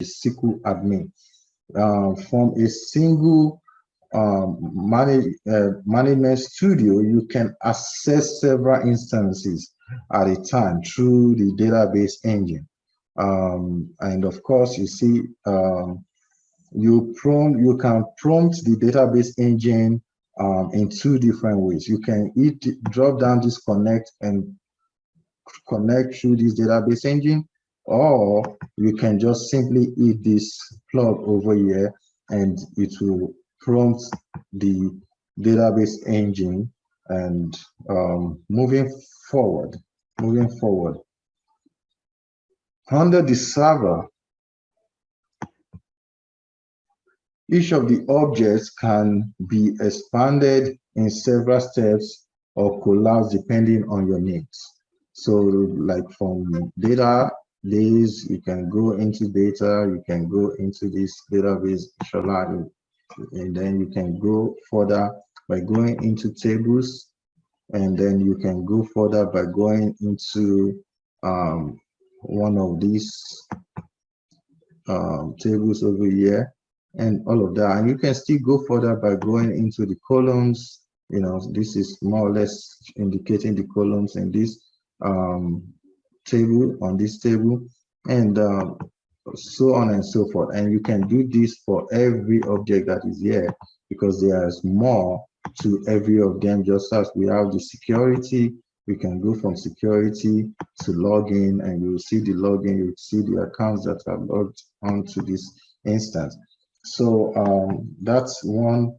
SQL admin. From a single management studio, you can access several instances at a time through the database engine. And of course, you see, you can prompt the database engine in two different ways. You can drop down this connect and connect through this database engine, or you can just simply hit this plug over here and it will prompt the database engine. And moving forward, under the server, each of the objects can be expanded in several steps or collapsed depending on your needs. So like from database, you can go into data, you can go into this database, and then you can go further by going into tables, and then you can go further by going into one of these tables over here, and all of that. And you can still go further by going into the columns. You know, this is more or less indicating the columns in this table, on this table, and so on and so forth. And you can do this for every object that is here, because there's more to every of them. Just as we have the security, we can go from security to login, and you will see the login, you will see the accounts that are logged onto this instance. So that's one